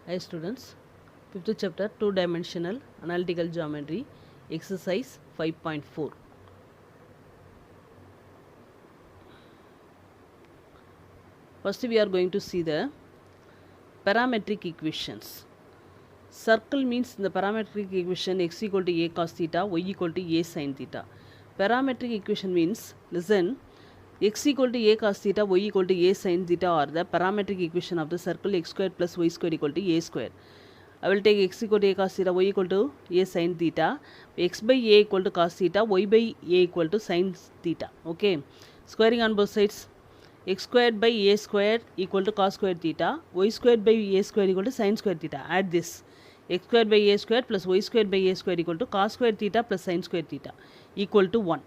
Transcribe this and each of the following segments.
Hi students, 5th chapter 2-dimensional analytical geometry exercise 5.4. First we are going to see the parametric equations. Circle means the parametric equation x equal to a cos theta, y equal to a sin theta. Parametric equation means, listen, x equal to a cos theta, y equal to a sin theta are the parametric equation of the circle x squared plus y squared equal to a square. I will take x equal to a cos theta, y equal to a sin theta, x by a equal to cos theta, y by a equal to sin theta. Okay, squaring on both sides, x squared by a squared equal to cos squared theta, y squared by a squared equal to sin squared theta. Add this, x squared by a squared plus y squared by a squared equal to cos squared theta plus sin squared theta equal to 1.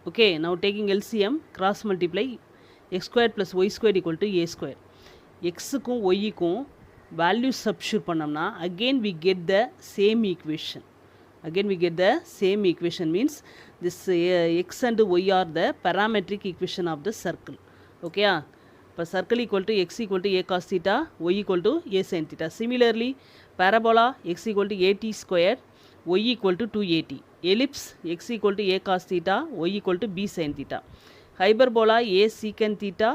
Okay, now taking LCM, cross multiply x squared plus y squared equal to a square. x க்கும் y க்கும் value substitute பண்ணோம்னா again we get the same equation. Again we get the same equation means this x and y are the parametric equation of the circle. Okay, இப்போ circle equal to x equal to a cos theta, y equal to a sin theta. Similarly, parabola x equal to at square, y equal to 2at. Ellipse x equal to a cos theta, y equal to b sin theta. Hyperbola a secant theta,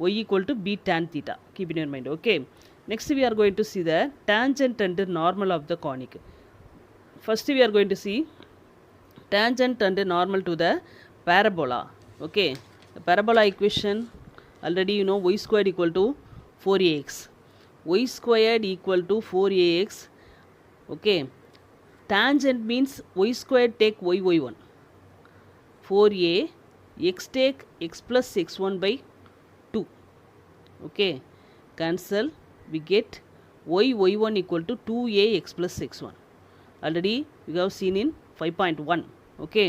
y equal to b tan theta. Keep in your mind. Okay. Next we are going to see the tangent and normal of the conic. First we are going to see tangent and normal to the parabola. Okay, the parabola equation already you know y squared equal to 4ax. Y squared equal to 4ax. Okay, tangent means y squared take y1. 4a x take x plus x1 by 2. Okay, cancel. We get y1 equal to 2ax plus x1. Already we have seen in 5.1. Okay,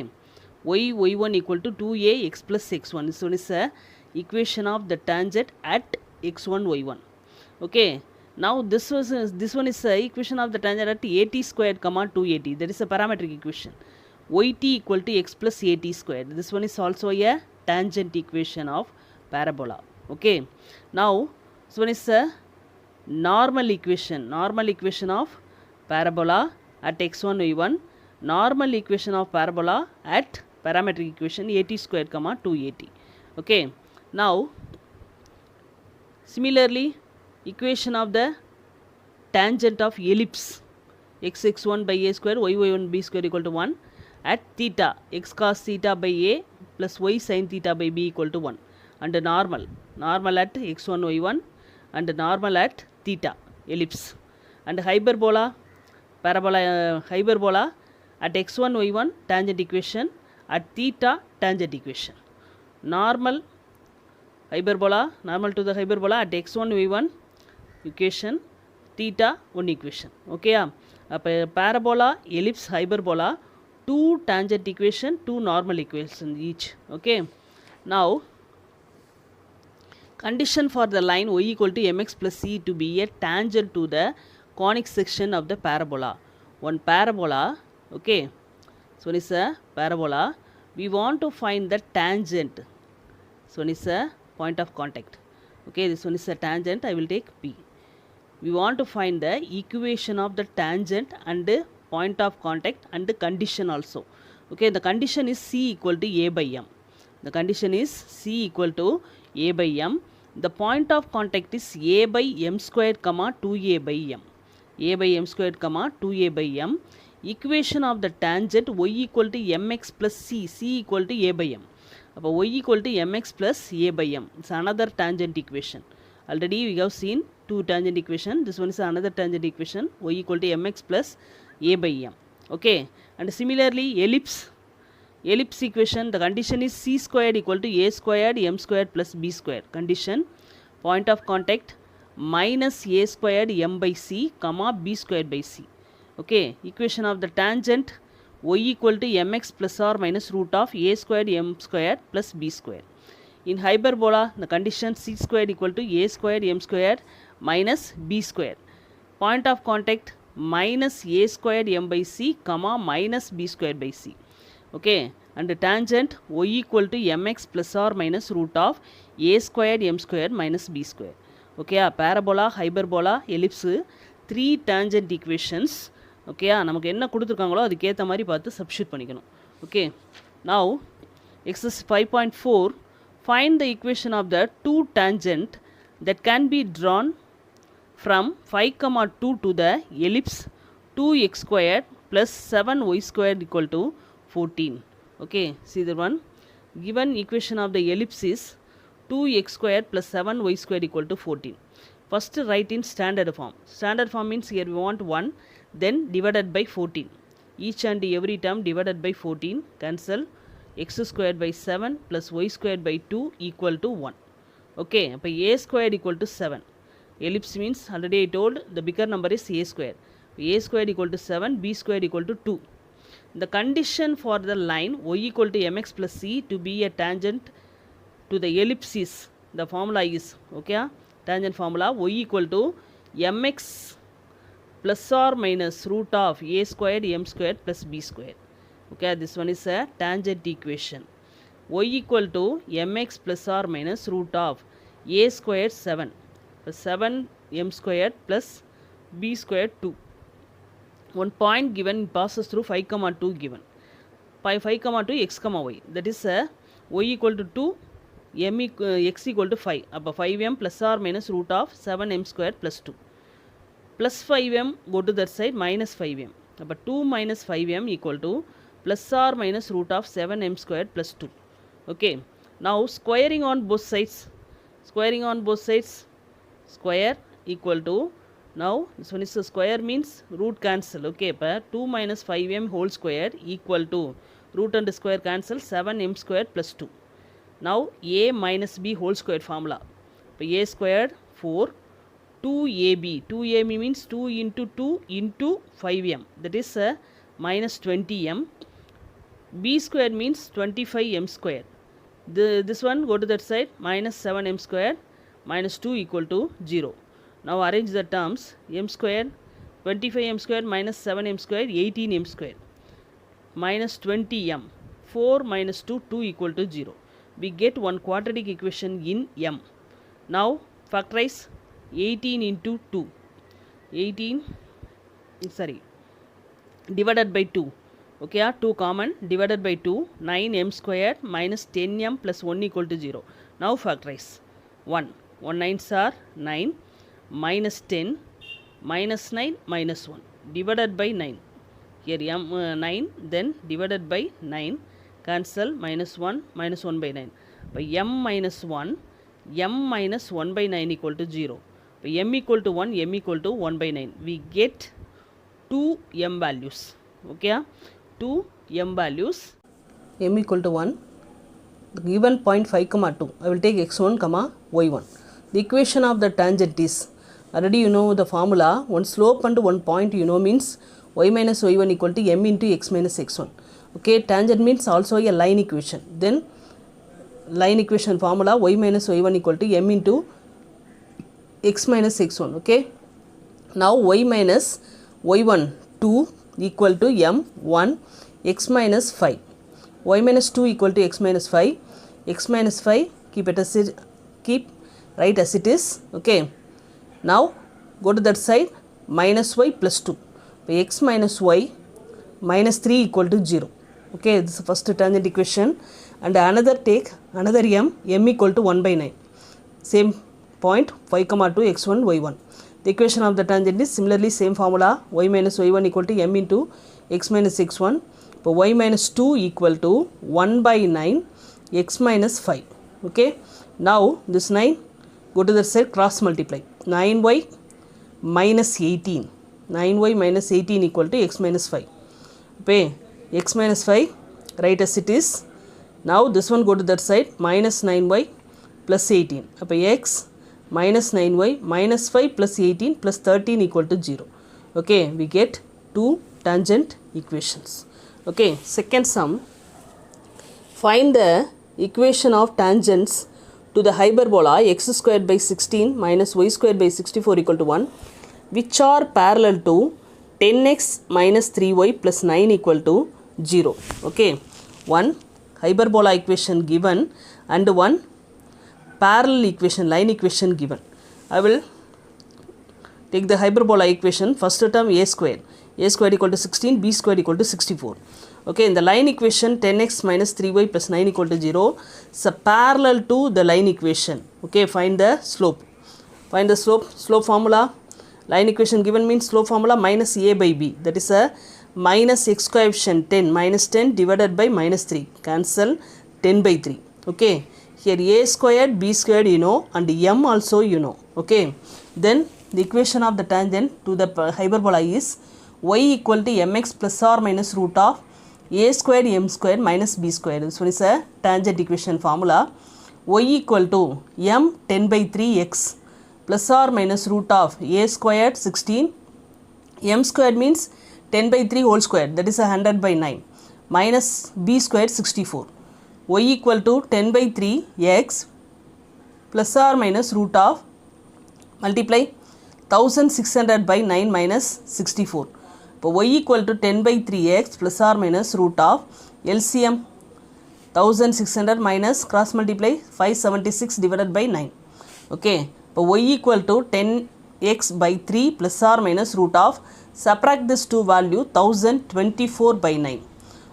y1 equal to 2ax plus x1. This one is a equation of the tangent at x1 y1. Okay, now this one is a equation of the tangent at at squared comma 2at. That is a parametric equation. Yt equal to x plus at squared. This one is also a tangent equation of parabola. Okay, now this one is a normal equation of parabola at x1 y1, normal equation of parabola at parametric equation at squared comma 2at. Okay, now similarly equation of the tangent of ellipse x1 by a square, y1 b square equal to 1 at theta, x cos theta by a plus y sin theta by b equal to 1, and normal at x1 y1 and normal at theta ellipse, and hyperbola hyperbola at x1 y1 tangent equation at theta tangent equation. Normal to the hyperbola at x1 y1 equation, theta 1 equation. Okay, parabola, ellipse, hyperbola, 2 tangent equation, 2 normal equation each. Okay, now condition for the line y equal to mx plus c to be a tangent to the conic section of the parabola. One parabola, okay, so it's a parabola. We want to find the tangent. So it's a point of contact. Okay, this one is a tangent. I will take P. We want to find the equation of the tangent and point of contact and the condition also. Okay, the condition is c equal to a by m. The condition is c equal to a by m. The point of contact is a by m squared comma 2a by m. A by m squared comma 2a by m. Equation of the tangent y equal to mx plus c, c equal to a by m. y equal to mx plus a by m. It's another tangent equation. Already we have seen 2 tangent equation. This one is another tangent equation, y equal to mx plus a by m. Okay, and similarly ellipse equation, the condition is c squared equal to a squared m squared plus b squared. Condition, point of contact minus a squared m by c comma b squared by c. Okay, equation of the tangent y equal to mx plus or minus root of a squared m squared plus b squared. In hyperbola, the condition c squared equal to a squared m squared minus b squared. Point of contact minus a squared m by c comma minus b squared by c. Okay, and the tangent y equal to mx plus or minus root of a squared m squared minus b squared. Okay, parabola, hyperbola, ellipse, 3 tangent equations. ஓகேயா, நமக்கு என்ன கொடுத்துருக்காங்களோ அதுக்கேற்ற மாதிரி பார்த்து substitute பண்ணிக்கணும். Okay, now exercise 5.4, find the equation of the two tangent that can be drawn from 5,2 to the ellipse 2x squared plus 7y squared equal to 14. Okay, see the one given equation of the ellipse is 2x squared plus 7y squared equal to 14. First write in standard form. Standard form means here we want 1, then divided by 14. Each and every term divided by 14. Cancel. X squared by 7 plus y squared by 2 equal to 1. Okay, அப்போ a squared equal to 7. Ellipse means already I told the bigger number is a squared. A squared equal to 7, b squared equal to 2. The condition for the line y equal to mx plus c to be a tangent to the ellipse is, the formula is, okay, tangent formula y equal to mx plus or minus root of a squared m squared plus b squared. Okay, this one is a tangent equation. Y equal to mx plus or minus root of a squared 7 plus 7 m squared plus b squared 2. One point given passes through 5,2 given. 5,2 x, y. That is y equal to 2, x equal to 5. அப்போ 5m plus or minus root of 7m squared plus 2. Plus 5m go to that side, minus 5m. அப்போ 2 minus 5m equal to plus or minus root of 7m squared plus 2. Okay. Now squaring on both sides. Squaring on both sides. Square equal to, now this one is a square means root cancel. Okay, இப்போ 2 minus 5m whole square equal to root and square cancel 7m squared plus 2. Now a minus b whole square formula. இப்போ a squared 4, 2ab. 2ab means 2 into 2 into 5m. That is minus 20m. b squared means 25m squared. This one go to that side, minus 7m squared minus 2 equal to 0. Now arrange the terms. M squared 25m squared minus 7m squared 18m squared minus 20m. 4 minus 2, 2 equal to 0. We get one quadratic equation in m. Now factorize 18 into 2. 18, sorry, divided by 2. Okay, 2 common, divided by 2, 9m squared minus 10m plus 1 equal to 0. Now factorize 1. 1 9s are 9, minus 10, minus 9, minus 1, divided by 9. Here m 9, then divided by 9, cancel, minus 1, minus 1 by 9. By m minus 1, m minus 1 by 9 equal to 0. By m equal to 1, m equal to 1 by 9. We get 2 m values. Okay, 2 m values. M equal to 1. The given point 5,2. I will take x1, y1. The equation of the tangent is, already you know the formula, one slope and one point you know means y minus y1 equal to m into x minus x1. Okay, tangent means also a line equation. Then line equation formula y minus y1 equal to m into x minus x1. Okay, now y minus y1 2 equal to m 1 x minus 5. Y minus 2 equal to x minus 5. X minus 5 keep it as it, keep right as it is. Okay, now go to that side, minus y plus 2. By x minus y minus 3 equal to 0. Okay, this is the first tangent equation. And another take another m equal to 1 by 9. Same point 5,2 x1 y1. The equation of the tangent is similarly same formula, y minus y1 equal to m into x minus x1. So y minus 2 equal to 1 by 9 x minus 5. Okay, now this 9 go to the side, cross multiply. 9y minus 18. 9y minus 18 equal to x minus 5. Okay, x minus 5 write as it is. Now this one go to that side, minus 9y plus 18. Appo x minus 9y minus 5 plus 18 plus 13 equal to 0. Okay, we get 2 tangent equations. Okay, second sum. Find the equation of tangents to the hyperbola x squared by 16 minus y squared by 64 equal to 1, which are parallel to 10x minus 3y plus 9 equal to 0. Okay, one hyperbola equation given and one parallel equation, line equation given. I will Take the hyperbola equation. First term a square equal to 16, b square equal to 64. Okay, in the line equation 10x minus 3y plus 9 equal to 0 is parallel to the line equation. Okay, find the slope. Find the slope. Slope formula. Line equation given means slope formula minus a by b. That is a minus x coefficient 10 minus 10 divided by minus 3. Cancel 10 by 3. Okay. Here a squared, b squared you know, and m also you know. Okay. Then the equation of the tangent to the hyperbola is y equal to mx plus or minus root of a squared m squared minus b squared. This one is a tangent equation formula. Y equal to m 10 by 3x plus or minus root of a squared 16, m squared means 10 by 3 whole square, that is 100 by 9, minus b squared 64. Y equal to 10 by 3 x plus or minus root of, multiply 1600 by 9 minus 64. So y equal to 10 by 3x plus or minus root of LCM 1600 minus cross multiply 576 divided by 9. Okay. So y equal to 10x by 3 plus or minus root of, subtract this two value 1024 by 9.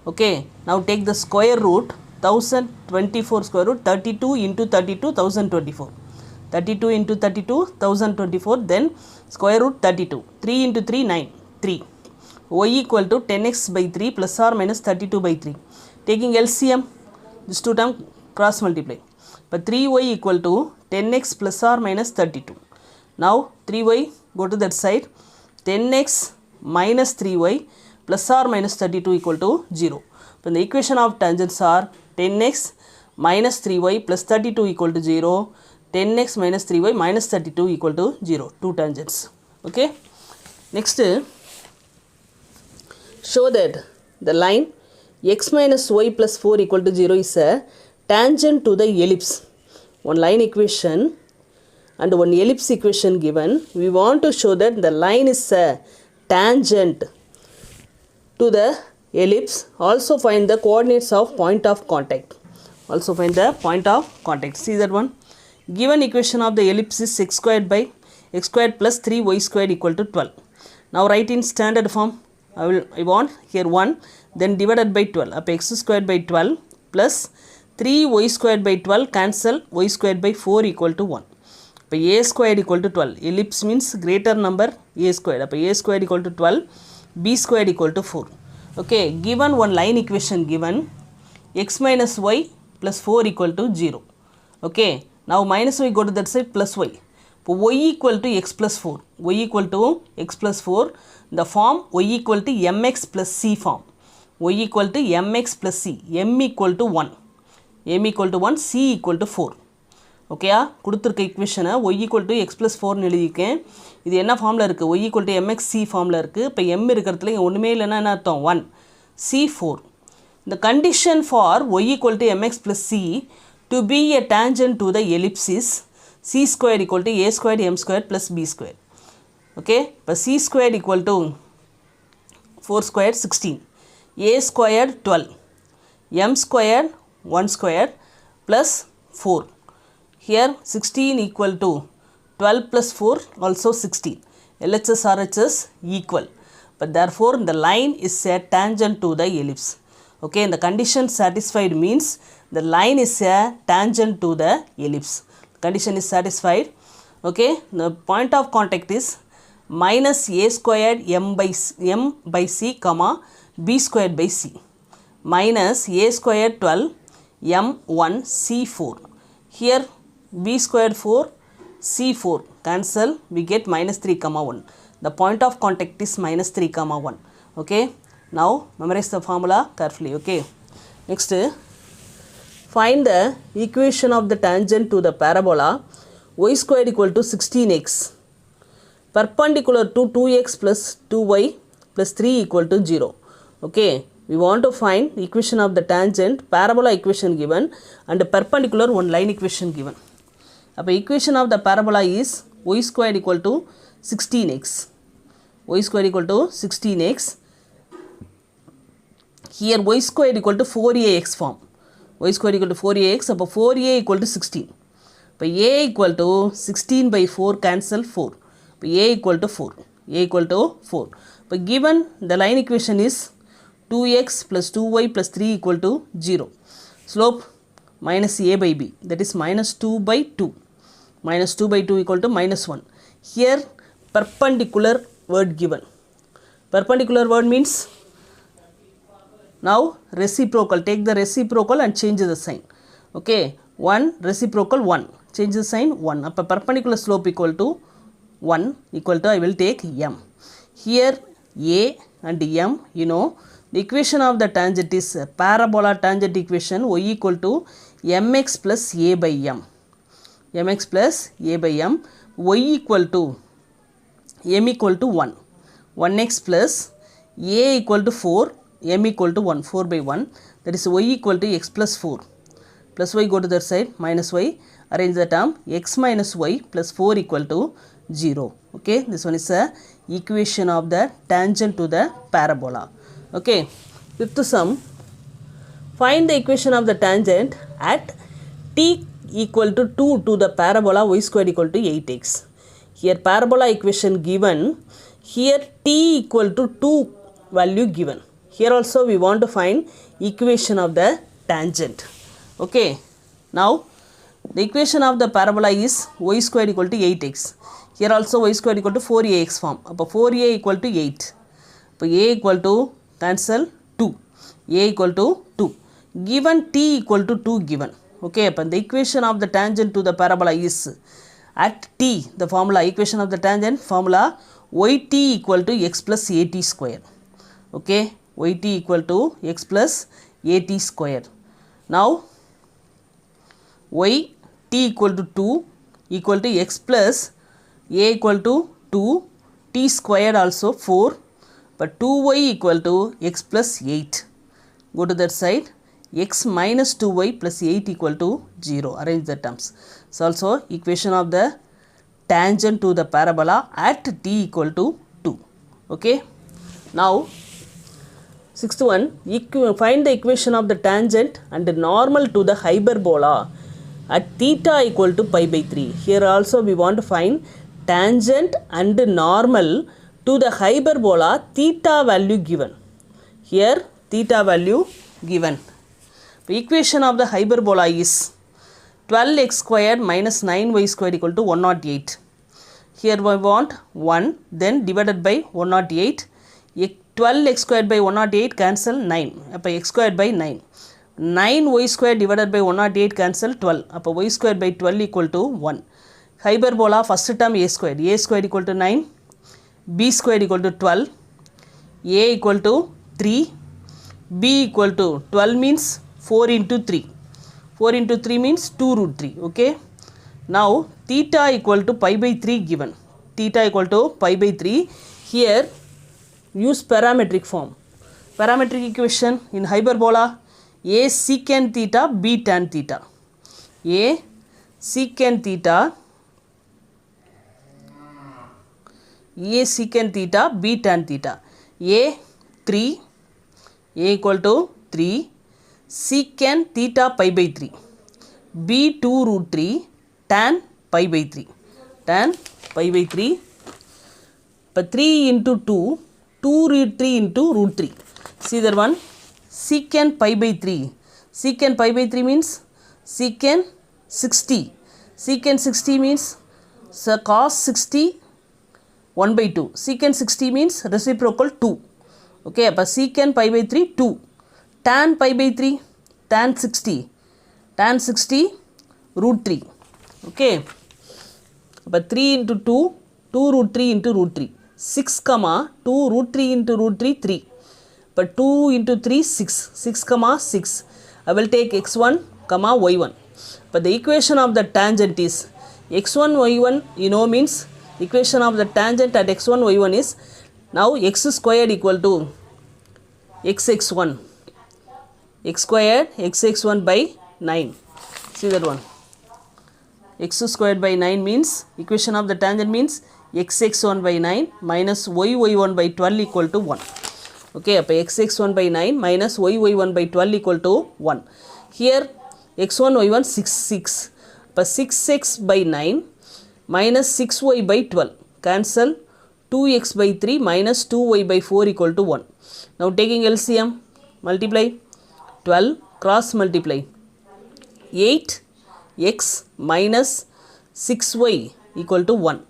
Okay. Now take the square root, 1024 square root, 32 into 32, 1024. 32 into 32, 1024, then square root 32. 3 into 3, 9, 3. Y equal to 10x by 3 plus or minus 32 by 3. Taking LCM, this two term cross multiply. But 3y equal to 10x plus or minus 32. Now 3y go to that side, 10x minus 3y plus or minus 32 equal to 0. When the equation of tangents are 10x minus 3y plus 32 equal to 0, 10x minus 3y minus 32 equal to 0, two tangents. Okay. Next, show that the line x minus y plus 4 equal to 0 is a tangent to the ellipse. One line equation and one ellipse equation given. We want to show that the line is a tangent to the ellipse. Also find the coordinates of point of contact. Also find the point of contact. See that one. Given equation of the ellipse is x squared by x squared plus 3y squared equal to 12. Now write in standard form. I want here 1, then divided by 12. Up x squared by 12 plus 3y squared by 12, cancel y squared by 4 equal to 1. Now a squared equal to 12. Ellipse means greater number a squared. Now a squared equal to 12, b squared equal to 4. Okay, given one line equation given, x minus y plus 4 equal to 0. Okay, now minus y go to that side, plus y. Y equal to x plus 4. Y equal to x plus 4. The form y equal to mx plus c form. Y equal to mx plus c. M equal to 1. M equal to 1. C equal to 4. Okay, கொடுத்திருக்க equation y equal to x plus 4 னு எழுதியிருக்கேன். இது என்ன ஃபார்ம்ல இருக்கு? y equal to mx c ஃபார்ம்ல இருக்கு. இப்போ m இருக்கிறதுல இங்க ஒண்ணுமே இல்லனா என்ன அர்த்தம்? 1. c 4. The condition for y equal to mx plus c to be a tangent to the ellipse is c squared equal to a squared m squared plus b squared. Okay, but c squared equal to 4 squared 16, a squared 12, m squared 1 squared plus 4. Here 16 equal to 12 plus 4 also 16. LHS RHS equal. But therefore the line is a tangent to the ellipse. Okay, and the condition satisfied means the line is a tangent to the ellipse. Condition is satisfied. Okay, the point of contact is minus a squared m by c comma b squared by c minus a squared 12 m 1 c 4. Here b squared 4 c 4 cancel, we get minus 3 comma 1. The point of contact is minus 3 comma 1. Okay, now memorize the formula carefully. Okay, next find the equation of the tangent to the parabola y squared equal to 16x perpendicular to 2x plus 2y plus 3 equal to 0. Okay, we want to find the equation of the tangent, parabola equation given and perpendicular one line equation given. Now equation of the parabola is y squared equal to 16x. Y squared equal to 16x. Here y squared equal to 4ax form. Y squared equal to 4ax. So 4a equal to 16. Now a equal to 16 by 4 cancel 4. A equal to 4. A equal to 4. But given the line equation is 2x plus 2y plus 3 equal to 0. Slope minus a by b, that is minus 2 by 2. Minus 2 by 2 equal to minus 1. Here perpendicular word given. Perpendicular word means now reciprocal. Take the reciprocal and change the sign. Okay, 1 reciprocal 1. Change the sign 1. Up perpendicular slope equal to 1 equal to I will take m. Here a and m, you know, the equation of the tangent is parabola tangent equation y equal to mx plus a by m. Mx plus a by m, y equal to m equal to 1. 1x plus a equal to 4, m equal to 1, 4 by 1, that is y equal to x plus 4. Plus y go to that side, minus y, arrange the term, x minus y plus 4 equal to 0. Okay, this one is a equation of the tangent to the parabola. Okay, fifth sum, find the equation of the tangent at t equal to 2 to the parabola y squared equal to 8x. Here parabola equation given, here t equal to 2 value given. Here also we want to find equation of the tangent. Okay, now the equation of the parabola is y squared equal to 8x. Here also y squared equal to 4ax form. Appo 4a equal to 8. Appo a equal to cancel 2. A equal to 2. Given t equal to 2 given. Okay, appo the equation of the tangent to the parabola is at t, the formula equation of the tangent formula yt equal to x plus at square. Okay, yt equal to x plus at square. Now y t equal to 2 equal to x plus a equal to 2, t squared also 4, but 2y equal to x plus 8. Go to that side, x minus 2y plus 8 equal to 0. Arrange the terms. So also equation of the tangent to the parabola at t equal to 2. Okay. Now sixth one, find the equation of the tangent and the normal to the hyperbola at theta equal to pi by 3. Here also we want to find tangent and normal to the hyperbola theta value given. Here theta value given. The equation of the hyperbola is 12x squared minus 9y squared equal to 108. Here we want 1, then divided by 108. 12x squared by 108 cancel 9. Appo x squared by 9. 9y squared divided by 108 cancel 12. Appo y squared by 12 equal to 1. Hyperbola first term a squared equal to 9, b squared equal to 12, a equal to 3, b equal to 12 means 4 into 3. 4 into 3 means 2 root 3. Okay. Now theta equal to pi by 3 given. Theta equal to pi by 3. Here use parametric form. Parametric equation in hyperbola, a secant theta, b tan theta. A secant theta, a secant theta, b tan theta. A 3, a equal to 3, secant theta pi by 3, b 2 root 3, tan pi by 3, tan pi by 3. But 3 into 2, 2 root 3 into root 3. See that one, secant pi by 3. Secant pi by 3 means secant 60. Secant 60 means cos 60 1 by 2. Secant 60 means reciprocal 2. Okay, but secant pi by 3 2. Tan pi by 3, tan 60. Tan 60 root 3. Okay, but 3 into 2, 2 root 3 into root 3. 6 comma 2 root 3 into root 3 3. But 2 into 3 6. 6 comma 6. I will take x1 comma y1. But the equation of the tangent is x1 y1, you know, means equation of the tangent at x1 y1 is now x squared equal to xx1. X squared xx1 by 9. See that one. X squared by 9 means equation of the tangent means xx1 by 9 minus yy1 by 12 equal to 1. Okay, appo xx1 by 9 minus yy1 by 12 equal to 1. Here x1 y1 6 6. But 6x by 9 minus 6y by 12. cancel, 2x by 3 minus 2y by 4 equal to 1. Now taking LCM, multiply, 12 cross multiply, 8x minus 6y equal to 1.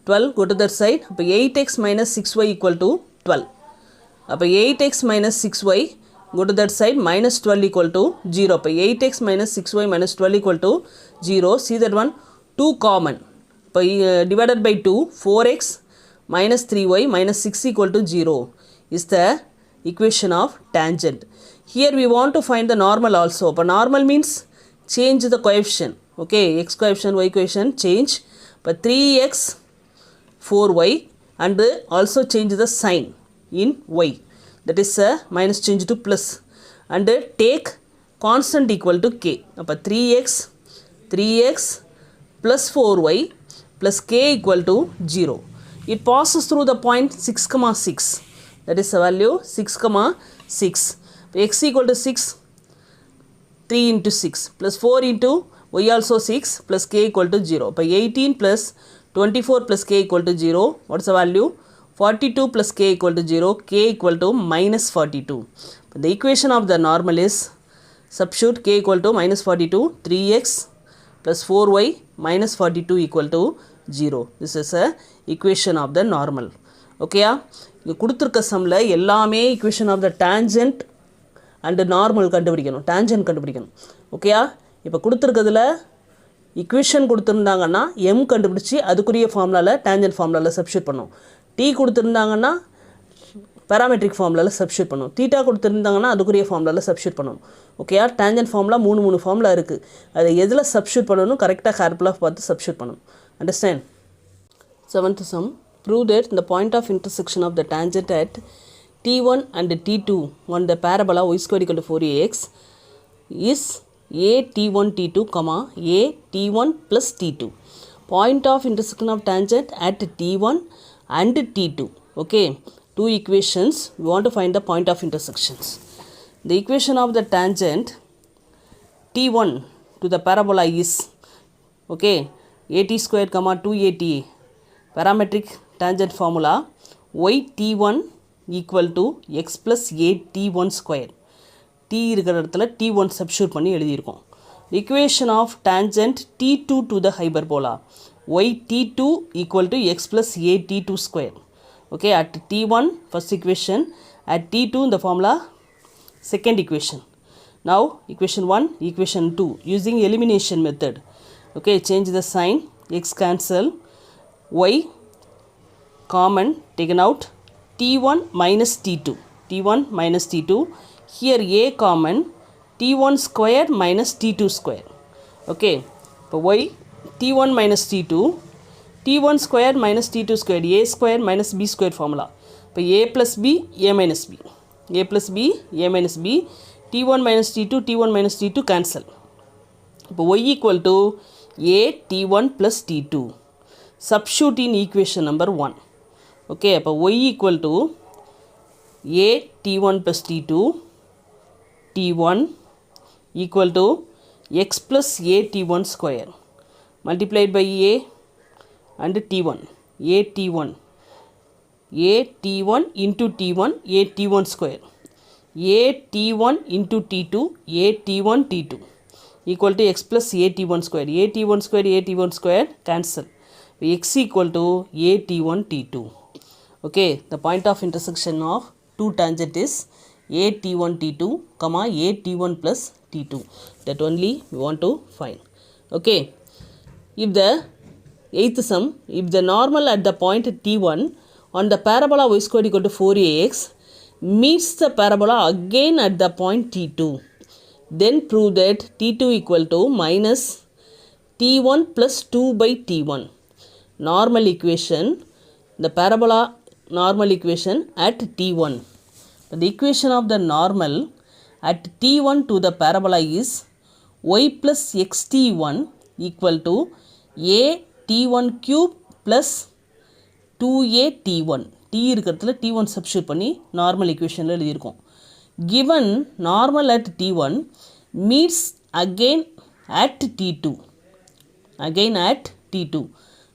12 go to that side, 8x minus 6y equal to 12. 8x minus 6y go to that side, minus 12 equal to 0. 8x minus 6y minus 12 equal to 0. See that one, 2 common. Divided by 2, 4x minus 3y minus 6 equal to 0 is the equation of tangent. Here we want to find the normal also. But normal means change the coefficient. Okay, x coefficient, y coefficient change. But 3x, 4y, and also change the sign in y. That is minus change to plus. And take constant equal to k. 3x plus 4y plus k equal to 0. It passes through the point 6, 6. That is the value 6, 6. X equal to 6, 3 into 6 plus 4 into y also 6 plus k equal to 0. 18 plus 24 plus k equal to 0. What's the value? 42 plus k equal to 0. K equal to minus 42. The equation of the normal is, substitute k equal to minus 42, 3x plus 4y minus 42 equal to 0. This is a equation of the normal. Okay, இங்க கொடுத்திருக்க சம்ல எல்லாமே equation of the tangent and normal கண்டுபிடிக்கணும், tangent கண்டுபிடிக்கணும். ஓகேயா? இப்போ கொடுத்திருக்கிறதுல equation கொடுத்திருந்தாங்கன்னா m கண்டுபிடிச்சி அதுக்குரிய ஃபார்முலால tangent ஃபார்முலால substitute பண்ணனும். t கொடுத்திருந்தாங்கன்னா parametric ஃபார்முலால சப்ஸ்டிட்யூட் பண்ணனும். θ கொடுத்திருந்தாங்கன்னா அதுக்குரிய ஃபார்முலால சப்ஸ்டிட்யூட் பண்ணனும். ஓகேயா? tangent ஃபார்முலா 3 ஃபார்முலா இருக்கு. அதை எதுல சப்ஸ்டிட்யூட் பண்ணனும் கரெக்ட்டா கேல்குலேட் பார்த்து சப்ஸ்டிட்யூட் பண்ணனும். Understand? Seventh sum. Prove that the point of intersection of the tangent at T1 and T2 on the parabola y square equal to 4ax is a T1 T2, a T1 plus T2. Point of intersection of tangent at T1 and T2. Okay, two equations. We want to find the point of intersections. The equation of the tangent T1 to the parabola is, okay, at square, 2at. Parametric tangent formula, y T1 equal to x plus a T1 square. T இருக்கிற இடத்துல T1 substitute பண்ணி எழுதியிருக்கோம். Equation of tangent T2 to the hyperbola, y T2 equal to x plus a T2 square. Okay, at T1 first equation, at T2 the formula second equation. Now equation 1, equation 2 using elimination method. Okay, change the sign, x cancel, y common taken out, T1 minus T2, T1 minus T2, here a common, T1 square minus T2 square. Okay, so y T1 minus T2, T1 square minus T2 square, a square minus b square formula. So a plus b, a minus b, a plus b, a minus b, T1 minus T2, T1 minus T2 cancel. So y equal to a T1 plus T2. Substitute in equation number 1. Okay, so y equal to a T1 plus T2, T1 equal to x plus a T1 square multiplied by a and T1, a T1 into T1, a T1 square, a T1 into T2, a T1 T2 equal to x plus a T1 square, a T1 square, a T1 square cancel. X equal to a T1 T2. Okay, the point of intersection of two tangent is a T1 T2, a T1 plus T2. That only we want to find. Okay, if the eighth sum, if the normal at the point T1 on the parabola y square equal to 4ax meets the parabola again at the point T2, then prove that T2 equal to minus T1 plus 2 by T1. Normal equation, the parabola normal equation at T1. The equation of the normal at T1 to the parabola is y plus xt1 equal to a T1 cube plus 2a T1. T இருக்கிறதுல T1 substitute பண்ணி normal equationல எழுதியிருக்கோம். Given normal at T1 meets again at T2. Again at T2.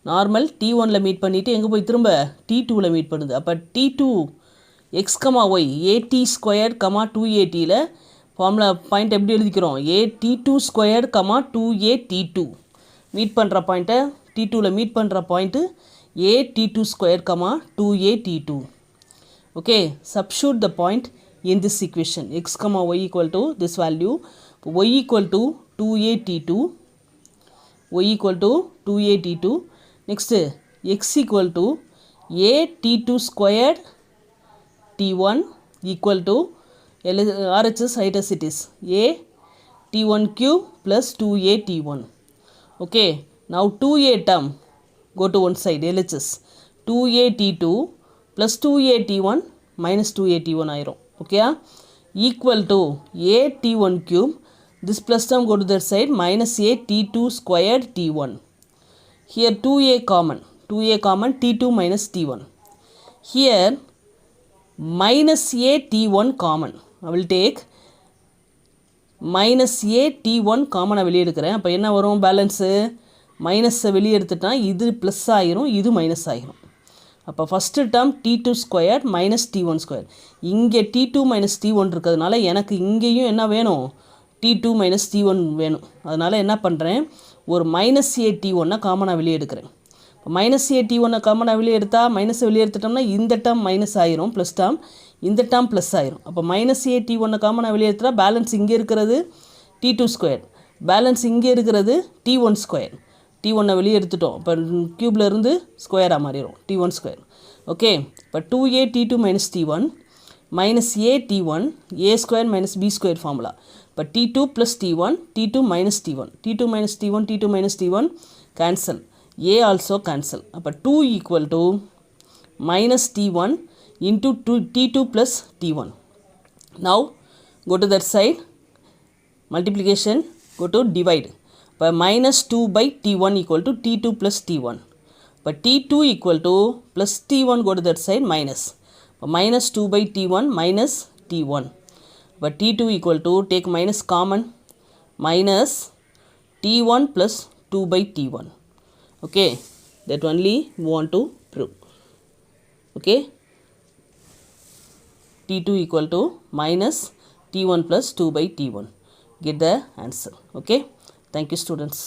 Normal T1ல meet பண்ணிவிட்டு எங்கே போய் திரும்ப T2ல meet பண்ணுது. அப்போ T2 x, y at square 2atல ஃபார்முலா பாயிண்ட் எப்படி எழுதிக்கிறோம்? at2 ஸ்கொயர் 2at2 மீட் பண்ணுற பாயிண்ட்டை T2ல மீட் பண்ணுற point at2 square 2at2. Okay, substitute the point in this equation x, y equal to this value. y equal to 2at2, y equal to 2at2. Next x equal to at2 squared t1 equal to RHS write as it is a t1 cube plus 2a t1. Okay, now 2a term go to one side, LHS 2a t2 plus 2a t1 minus 2a t1 ஆயிரும். Okay, equal to a t1 cube, this plus term go to that side, minus a t2 squared t1. Here 2a common, t2 minus t1. Here minus a t1 common, I will take minus a t1 common வெளியே எடுக்கிறேன். அப்போ என்ன வரும்? Balance மைனஸை வெளியே எடுத்துட்டா இது plus ஆகிரும், இது மைனஸ் ஆகிரும். அப்போ first term t2 square minus t1 square. இங்கே t2 மைனஸ் t1 இருக்கிறதுனால எனக்கு இங்கேயும் என்ன வேணும்? t2 மைனஸ் t1 வேணும். அதனால் என்ன பண்ணுறேன்? ஒரு மைனஸ் a t1 காமனாக வெளியே எடுக்கிறேன். இப்போ மைனஸ் a t1 காமனாக வெளியே எடுத்தால் மைனஸை வெளியே எடுத்துட்டோம்னா இந்த டேர்ம் மைனஸ் ஆயிரும், ப்ளஸ் டேர்ம் இந்த டேர்ம் ப்ளஸ் ஆயிரும். அப்போ மைனஸ் a t1 காமனாக வெளியே எடுத்துட்டா பேலன்ஸ் இங்கே இருக்கிறது t2 ஸ்கொயர், பேலன்ஸ் இங்கே இருக்கிறது t1 ஸ்கொயர். t1 வெளியே எடுத்துட்டோம், இப்போ க்யூபில் இருந்து ஸ்கொயராக மாறிடும் t1 ஸ்கொயர். ஓகே, இப்போ 2a t2 minus t1 minus a t1 a square minus b square formula. இப்போ t2 plus t1 t2 minus t1 t2 minus t1 t2 minus t1 cancel, a also cancel. அப்போ 2 equal to minus t1 into t2 plus t1. Now go to that side, multiplication go to divide. இப்போ minus 2 by t1 equal to t2 plus t1. இப்போ t2 equal to plus t1 go to that side minus. இப்போ minus 2 by t1 minus t1. இப்போ t2 equal to take minus common minus t1 plus 2 by t1. Okay, that only we want to prove. Okay, t2 equal to minus t1 plus 2 by t1. Get the answer. Okay. Thank you, students.